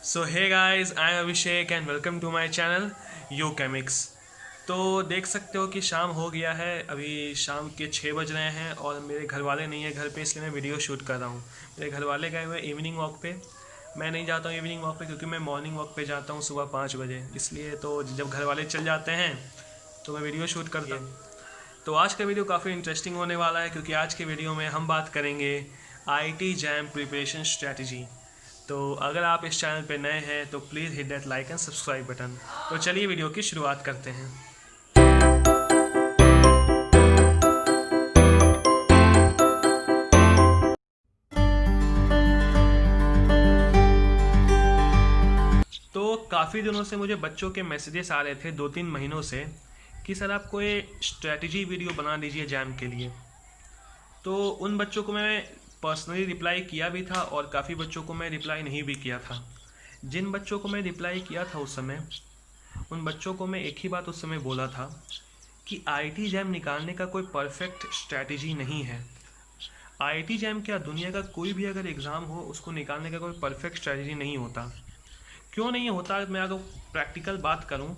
So hey guys, I am Abhishek and welcome to my channel U Chemix. तो देख सकते हो कि शाम हो गया है। अभी शाम के 6 बज रहे हैं और मेरे घर वाले नहीं है घर पे, इसलिए मैं वीडियो शूट कर रहा हूँ। मेरे घर वाले गए हुए इवनिंग वॉक पे। मैं नहीं जाता हूँ इवनिंग वॉक पे क्योंकि मैं मॉर्निंग वॉक पे जाता हूँ सुबह 5 बजे, इसलिए तो जब घर वाले चल जाते हैं तो मैं वीडियो शूट करता हूँ। तो आज का वीडियो काफ़ी इंटरेस्टिंग होने वाला है क्योंकि आज के वीडियो में हम बात करेंगे आईटी जैम प्रिपरेशन स्ट्रैटेजी। तो अगर आप इस चैनल पे नए हैं तो please hit that like and subscribe button. तो चलिए वीडियो की शुरुआत करते हैं। तो काफ़ी दिनों से मुझे बच्चों के मैसेजेस आ रहे थे 2-3 महीनों से कि सर आप कोई स्ट्रैटेजी वीडियो बना दीजिए जैम के लिए। तो उन बच्चों को मैं पर्सनली रिप्लाई किया भी था और काफ़ी बच्चों को मैं रिप्लाई नहीं भी किया था। जिन बच्चों को मैं रिप्लाई किया था उस समय, उन बच्चों को मैं एक ही बात उस समय बोला था कि आईटी जैम निकालने का कोई परफेक्ट स्ट्रैटेजी नहीं है। आईटी जैम क्या, दुनिया का कोई भी अगर एग्ज़ाम हो उसको निकालने का कोई परफेक्ट स्ट्रैटेजी नहीं होता। क्यों नहीं होता? मैं अगर प्रैक्टिकल बात करूं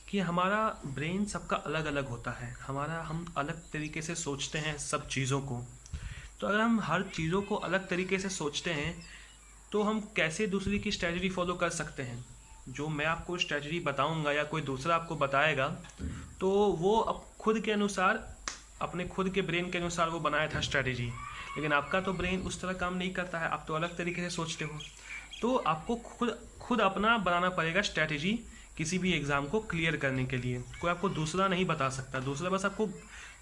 कि हमारा ब्रेन सबका अलग अलग होता है, हम अलग तरीके से सोचते हैं सब चीज़ों को। तो अगर हम हर चीज़ों को अलग तरीके से सोचते हैं तो हम कैसे दूसरी की स्ट्रैटेजी फॉलो कर सकते हैं? जो मैं आपको स्ट्रैटेजी बताऊंगा या कोई दूसरा आपको बताएगा तो वो अब खुद के अनुसार, अपने खुद के ब्रेन के अनुसार वो बनाया था स्ट्रैटेजी, लेकिन आपका तो ब्रेन उस तरह काम नहीं करता है, आप तो अलग तरीके से सोचते हो। तो आपको खुद खुद अपना बनाना पड़ेगा स्ट्रैटेजी किसी भी एग्ज़ाम को क्लियर करने के लिए। कोई आपको दूसरा नहीं बता सकता, दूसरा बस आपको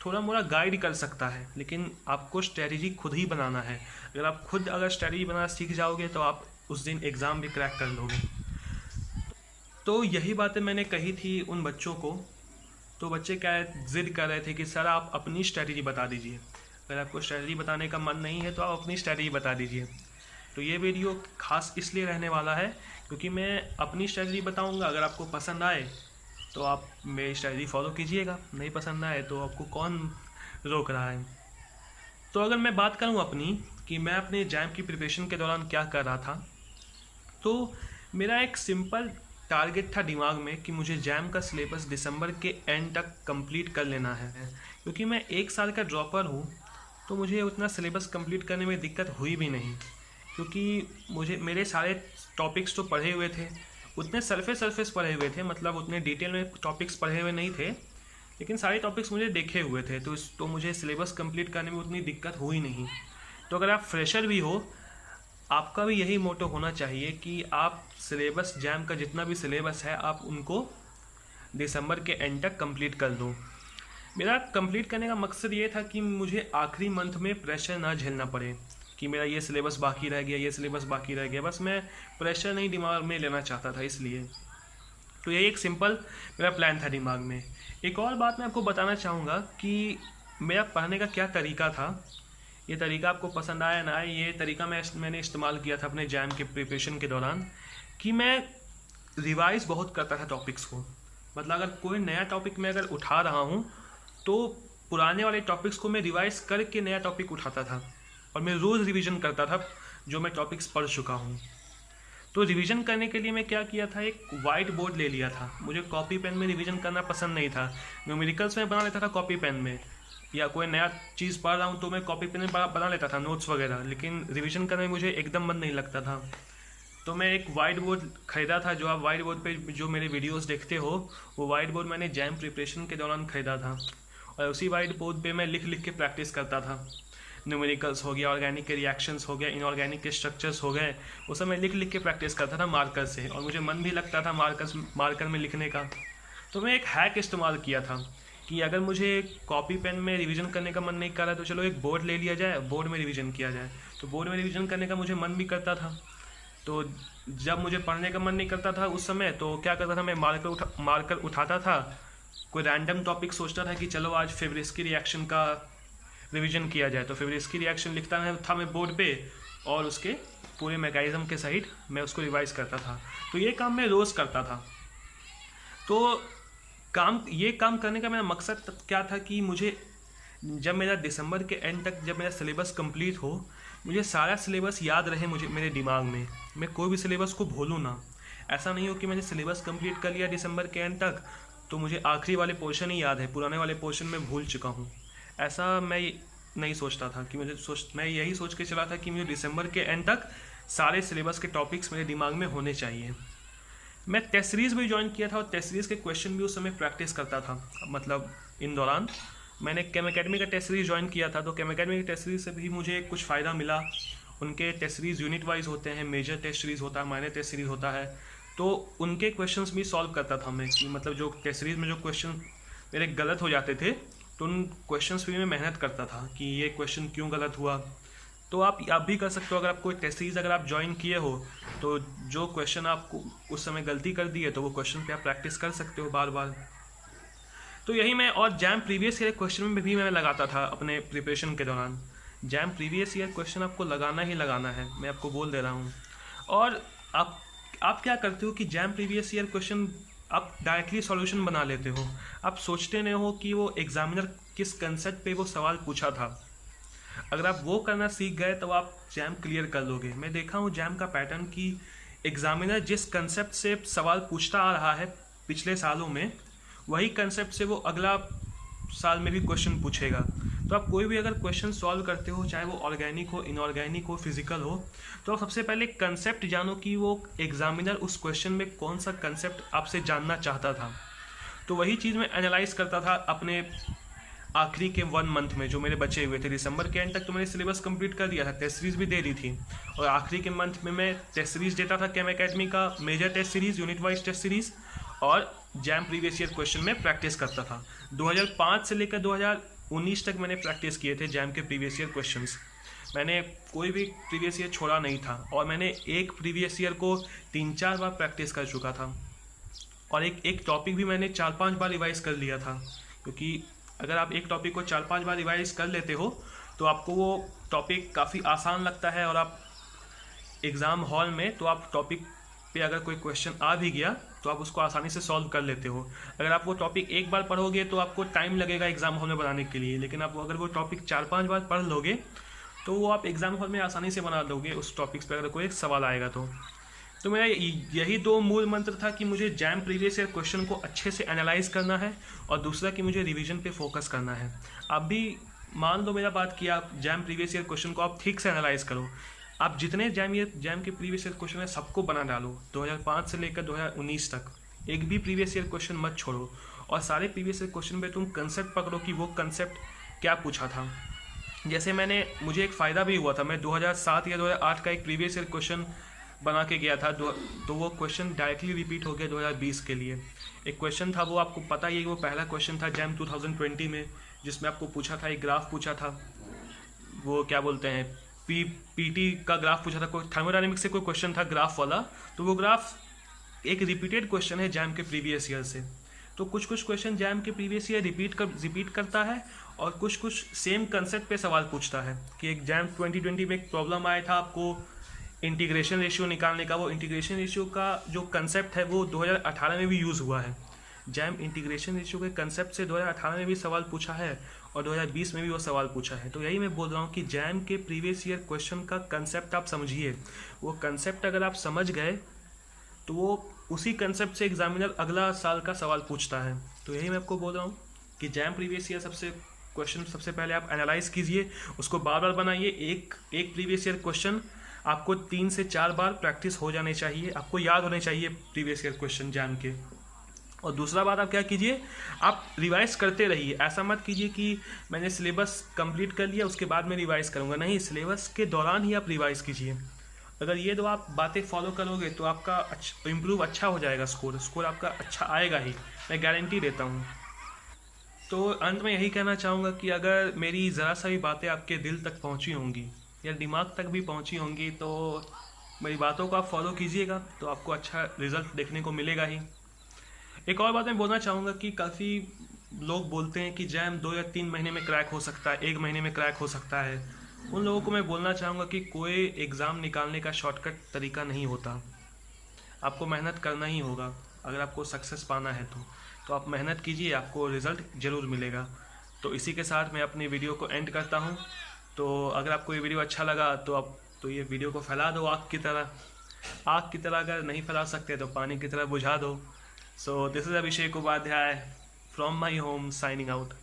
थोड़ा मोड़ा गाइड कर सकता है, लेकिन आपको स्ट्रैटेजी खुद ही बनाना है। अगर स्ट्रैटेजी बनाना सीख जाओगे तो आप उस दिन एग्ज़ाम भी क्रैक कर लोगे। तो यही बातें मैंने कही थी उन बच्चों को। तो बच्चे क्या ज़िद कर रहे थे कि सर आप अपनी स्ट्रैटेजी बता दीजिए, अगर आपको स्ट्रैटेजी बताने का मन नहीं है तो आप अपनी स्ट्रैटेजी बता दीजिए। तो ये वीडियो खास इसलिए रहने वाला है क्योंकि मैं अपनी स्ट्रैटेजी बताऊंगा। अगर आपको पसंद आए तो आप मेरी स्ट्रैटेजी फॉलो कीजिएगा, नहीं पसंद आए तो आपको कौन रोक रहा है। तो अगर मैं बात करूं अपनी कि मैं अपने जैम की प्रिपरेशन के दौरान क्या कर रहा था, तो मेरा एक सिंपल टारगेट था दिमाग में कि मुझे जैम का सिलेबस दिसंबर के एंड तक कंप्लीट कर लेना है। क्योंकि मैं 1 साल का ड्रॉपर हूँ तो मुझे उतना सिलेबस कंप्लीट करने में दिक्कत हुई भी नहीं, क्योंकि मेरे सारे टॉपिक्स तो पढ़े हुए थे, उतने सरफेस पढ़े हुए थे, मतलब उतने डिटेल में टॉपिक्स पढ़े हुए नहीं थे, लेकिन सारे टॉपिक्स मुझे देखे हुए थे। तो मुझे सिलेबस कंप्लीट करने में उतनी दिक्कत हुई नहीं। तो अगर आप फ्रेशर भी हो, आपका भी यही मोटो होना चाहिए कि आप सिलेबस, जैम का जितना भी सिलेबस है, आप उनको दिसंबर के एंड तक कंप्लीट कर दो। मेरा कंप्लीट करने का मकसद ये था कि मुझे आखिरी मंथ में प्रेशर ना झेलना पड़े कि मेरा ये सिलेबस बाकी रह गया, ये सिलेबस बाकी रह गया। बस मैं प्रेशर नहीं दिमाग में लेना चाहता था, इसलिए। तो ये एक सिंपल मेरा प्लान था दिमाग में। एक और बात मैं आपको बताना चाहूँगा कि मेरा पढ़ने का क्या तरीका था। ये तरीका आपको पसंद आया ना आए, ये तरीका मैंने इस्तेमाल किया था अपने जैम के प्रिपरेशन के दौरान कि मैं रिवाइज़ बहुत करता था टॉपिक्स को। मतलब अगर कोई नया टॉपिक मैं अगर उठा रहा हूँ तो पुराने वाले टॉपिक्स को मैं रिवाइज़ करके नया टॉपिक उठाता था और मैं रोज़ रिवीजन करता था जो मैं टॉपिक्स पढ़ चुका हूँ। तो रिवीजन करने के लिए मैं क्या किया था, एक वाइट बोर्ड ले लिया था। मुझे कॉपी पेन में रिवीजन करना पसंद नहीं था। न्यूमेरिकल्स में बना लेता था कॉपी पेन में, या कोई नया चीज़ पढ़ रहा हूँ तो मैं कॉपी पेन में बना लेता था नोट्स वगैरह, लेकिन रिवीजन करने में मुझे एकदम मन नहीं लगता था। तो मैं एक वाइट बोर्ड ख़रीदा था। जो आप वाइट बोर्ड पे जो मेरे वीडियोस देखते हो, वो वाइट बोर्ड मैंने जैम प्रिपरेशन के दौरान ख़रीदा था, और उसी वाइट बोर्ड पे मैं लिख लिख के प्रैक्टिस करता था। न्यूमेरिकल्स हो गया, ऑर्गेनिक के रिएक्शंस हो गए, इनऑर्गेनिक के स्ट्रक्चर्स हो गए, वो सब मैं लिख लिख के प्रैक्टिस करता था मार्कर से, और मुझे मन भी लगता था मार्कर में लिखने का। तो मैं एक हैक इस्तेमाल किया था कि अगर मुझे कॉपी पेन में रिवीजन करने का मन नहीं कर रहा तो चलो एक बोर्ड ले लिया जाए, बोर्ड में रिवीजन किया जाए। तो बोर्ड में रिवीजन करने का मुझे मन भी करता था। तो जब मुझे पढ़ने का मन नहीं करता था उस समय, तो क्या करता था, मैं मार्कर उठाता था, कोई रैंडम टॉपिक सोचता था कि चलो आज फेब्रेस्की रिएक्शन का रिवीजन किया जाए। तो फेब्रेस्की रिएक्शन लिखता था मैं बोर्ड पे, और उसके पूरे मैकेनिज्म के सहित मैं उसको रिवाइज करता था। तो ये काम मैं रोज़ करता था। तो ये काम करने का मेरा मकसद क्या था कि मुझे जब मेरा दिसंबर के एंड तक जब मेरा सिलेबस कंप्लीट हो, मुझे सारा सिलेबस याद रहे, मुझे मेरे दिमाग में, मैं कोई भी सिलेबस को भूलूँ ना। ऐसा नहीं हो कि मैंने सिलेबस कंप्लीट कर लिया दिसंबर के एंड तक तो मुझे आखिरी वाले पोर्शन ही याद है, पुराने वाले पोर्शन में भूल चुका हूँ। ऐसा मैं नहीं सोचता था कि मैं यही सोच के चला था कि मुझे दिसंबर के एंड तक सारे सिलेबस के टॉपिक्स मेरे दिमाग में होने चाहिए। मैं टेस्ट सीरीज़ भी ज्वाइन किया था और टेस्ट सीरीज़ के क्वेश्चन भी उस समय प्रैक्टिस करता था। मतलब इन दौरान मैंने केम एकेडमी का टेस्ट सीरीज़ ज्वाइन किया था, तो केम एकेडमी के टेस्ट सीरीज़ से भी मुझे कुछ फ़ायदा मिला। उनके टेस्ट सीरीज़ यूनिट वाइज होते हैं, मेजर टेस्ट सीरीज़ होता है, माइनर टेस्ट सीरीज़ होता है, तो उनके क्वेश्चंस भी सॉल्व करता था मैं। कि मतलब जो टेस्ट सीरीज़ में जो क्वेश्चन मेरे गलत हो जाते थे तो उन क्वेश्चंस भी मैं मेहनत करता था कि ये क्वेश्चन क्यों गलत हुआ। तो आप भी कर सकते हो। अगर आप कोई टेस्ट सीरीज़ अगर आप ज्वाइन किए हो तो जो क्वेश्चन आपको उस समय गलती कर दी है तो वो क्वेश्चन पे आप प्रैक्टिस कर सकते हो बार बार। तो यही मैं, और जैम प्रीवियस ईयर क्वेश्चन में भी मैं लगाता था अपने प्रिपरेशन के दौरान। जैम प्रीवियस ईयर क्वेश्चन आपको लगाना ही लगाना है, मैं आपको बोल दे रहा हूँ। और आप क्या करते हो कि जैम प्रीवियस ईयर क्वेश्चन आप डायरेक्टली सॉल्यूशन बना लेते हो। आप सोचते नहीं हो कि वो एग्जामिनर किस कंसेप्ट पे वो सवाल पूछा था। अगर आप वो करना सीख गए तो आप जैम क्लियर कर लोगे। मैं देखा हूँ जैम का पैटर्न कि एग्जामिनर जिस कंसेप्ट से सवाल पूछता आ रहा है पिछले सालों में, वही कंसेप्ट से वो अगला साल में भी क्वेश्चन पूछेगा। तो आप कोई भी अगर क्वेश्चन सॉल्व करते हो, चाहे वो ऑर्गेनिक हो, इनऑर्गेनिक हो, फिजिकल हो, तो आप सबसे पहले कंसेप्ट जानो कि वो एग्जामिनर उस क्वेश्चन में कौन सा कंसेप्ट आपसे जानना चाहता था। तो वही चीज़ मैं एनालाइज करता था अपने आखिरी के 1 मंथ में जो मेरे बचे हुए थे। दिसंबर के एंड तक तो मैंने सिलेबस कंप्लीट कर दिया था, टेस्ट सीरीज़ भी दे दी थी, और आखिरी के मंथ में मैं टेस्ट सीरीज़ देता था केम एकेडमी का major test series, unit wise test series, और जैम प्रीवियस ईयर क्वेश्चन में प्रैक्टिस करता था। 2005 से लेकर 2019 तक मैंने प्रैक्टिस किए थे जैम के प्रीवियस ईयर क्वेश्चंस। मैंने कोई भी प्रीवियस ईयर छोड़ा नहीं था, और मैंने एक प्रीवियस ईयर को 3-4 बार प्रैक्टिस कर चुका था, और एक टॉपिक भी मैंने 4-5 बार रिवाइज़ कर लिया था। क्योंकि अगर आप एक टॉपिक को 4-5 बार रिवाइज कर लेते हो तो आपको वो टॉपिक काफ़ी आसान लगता है, और आप एग्ज़ाम हॉल में तो आप टॉपिक पे अगर कोई क्वेश्चन आ भी गया तो आप उसको आसानी से सॉल्व कर लेते हो। अगर आप वो टॉपिक एक बार पढ़ोगे तो आपको टाइम लगेगा एग्ज़ाम हॉल में बनाने के लिए, लेकिन आप अगर वो टॉपिक 4-5 बार पढ़ लोगे तो वो आप एग्ज़ाम हॉल में आसानी से बना लोगे उस टॉपिक्स पर अगर कोई एक सवाल आएगा तो मेरा यही 2 मूल मंत्र था कि मुझे जैम प्रीवियस ईयर क्वेश्चन को अच्छे से एनालाइज करना है, और दूसरा कि मुझे रिवीजन पे फोकस करना है। आप भी मान लो मेरा बात कि आप जैम प्रीवियस ईयर क्वेश्चन को आप ठीक से एनालाइज करो। आप जितने जैम के प्रीवियस ईयर क्वेश्चन है सबको बना डालो 2005 से लेकर 2019 तक। एक भी प्रीवियस ईयर क्वेश्चन मत छोड़ो, और सारे प्रीवियस ईयर क्वेश्चन पे तुम कंसेप्ट पकड़ो कि वो कंसेप्ट क्या पूछा था। जैसे मुझे एक फ़ायदा भी हुआ था, मैं 2007 या 2008 का एक प्रीवियस ईयर क्वेश्चन बना के गया था, तो वो क्वेश्चन डायरेक्टली रिपीट हो गया 2020 के लिए। एक क्वेश्चन था, वो आपको पता ही है, वो पहला क्वेश्चन था जैम 2020 में, जिसमें आपको पूछा था, एक ग्राफ पूछा था, वो क्या बोलते हैं पीटी का ग्राफ पूछा था, कोई थर्मोडायनेमिक्स से कोई क्वेश्चन था ग्राफ वाला। तो वो ग्राफ एक रिपीटेड क्वेश्चन है जैम के प्रीवियस ईयर से। तो कुछ क्वेश्चन जैम के प्रीवियस ईयर रिपीट करता है, और कुछ सेम कंसेप्ट पे सवाल पूछता है। कि एक जैम 2020 में एक प्रॉब्लम आया था आपको इंटीग्रेशन रेशियो निकालने का, वो इंटीग्रेशन रेशियो का जो कंसेप्ट है वो 2018 में भी यूज़ हुआ है। जैम इंटीग्रेशन रेशियो के कंसेप्ट से 2018 में भी सवाल पूछा है, और 2020 में भी वो सवाल पूछा है। तो यही मैं बोल रहा हूँ कि जैम के प्रीवियस ईयर क्वेश्चन का कंसेप्ट आप समझिए। वो कंसेप्ट अगर आप समझ गए तो वो उसी कंसेप्ट से एग्जामिनर अगला साल का सवाल पूछता है। तो यही मैं आपको बोल रहा हूँ कि जैम प्रीवियस ईयर क्वेश्चन सबसे पहले आप एनालाइज कीजिए, उसको बार बार बनाइए। एक प्रीवियस ईयर क्वेश्चन आपको 3 से 4 बार प्रैक्टिस हो जाने चाहिए, आपको याद होने चाहिए प्रीवियस ईयर क्वेश्चन जैम के। और दूसरा बात आप क्या कीजिए, आप रिवाइज करते रहिए। ऐसा मत कीजिए कि मैंने सिलेबस कंप्लीट कर लिया उसके बाद मैं रिवाइज करूँगा, नहीं, सिलेबस के दौरान ही आप रिवाइज कीजिए। अगर ये 2 आप बातें फॉलो करोगे तो आपका इम्प्रूव अच्छा हो जाएगा, स्कोर आपका अच्छा आएगा ही, मैं गारंटी देता हूँ। तो अंत में यही कहना चाहूँगा कि अगर मेरी ज़रा सा भी बातें आपके दिल तक पहुँची होंगी या दिमाग तक भी पहुँची होंगी तो मेरी बातों को आप फॉलो कीजिएगा, तो आपको अच्छा रिज़ल्ट देखने को मिलेगा ही। एक और बात मैं बोलना चाहूँगा कि काफ़ी लोग बोलते हैं कि जैम 2 या 3 महीने में क्रैक हो सकता है, 1 महीने में क्रैक हो सकता है। उन लोगों को मैं बोलना चाहूँगा कि कोई एग्ज़ाम निकालने का शॉर्टकट तरीका नहीं होता। आपको मेहनत करना ही होगा अगर आपको सक्सेस पाना है तो आप मेहनत कीजिए, आपको रिज़ल्ट ज़रूर मिलेगा। तो इसी के साथ मैं अपनी वीडियो को एंड करता हूँ। तो अगर आपको ये वीडियो अच्छा लगा तो ये वीडियो को फैला दो आग की तरह। आग की तरह अगर नहीं फैला सकते तो पानी की तरह बुझा दो। So this is Abhishek Upadhyay from my home signing out.